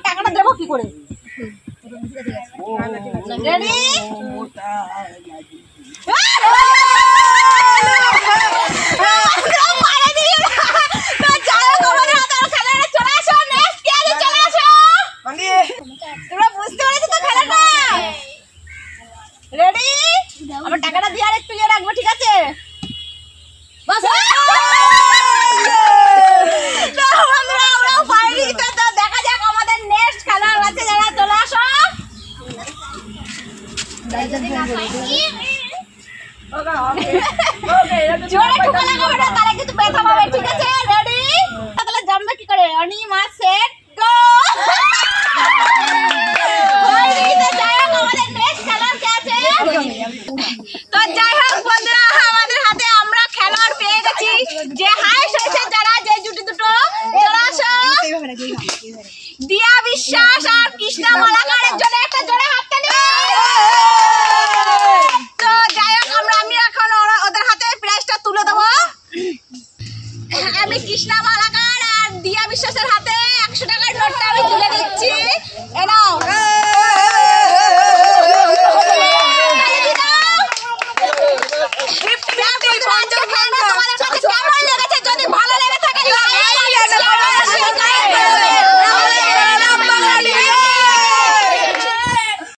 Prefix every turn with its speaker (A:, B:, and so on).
A: টাকাটা দেবো কি করে? রেডি তোমরা বুঝতে পেরেছো তো খেলাটা? রেডি আমার টাকাটা দিয়ে আর একটু ইয়ে রাখবো, ঠিক আছে? দেখা যাক আমাদের নেক্সট খেলার আছে, যারা চলে আসো। জোরে ঠোকা লাগাবে না, তারা কিন্তু ব্যথা পাবে, ঠিক আছে? রেডি তাহলে জানবে কি করে? Anima set go. তো যাই হোক বন্ধুরা, আমাদের হাতে আমরা খেলোয়াড় পেয়ে গেছি। যে হাইস্ট হয়েছে যারা, যে জুটি দুটো চলে আসো। দিয়া বিশ্বাস আর কৃষ্ণা মালাকারের জন্য একটা জোরে হাততালি। তো যাই হোক আমি এখন ওদের হাতে প্রাইজটা তুলে দেবো। আমি কৃষ্ণা মালাকার আর দিয়া বিশ্বাসের হাতে 100 টাকার নোটটা আমি তুলে দিচ্ছি। এ নাও। যদি ভালো লেগে থাকে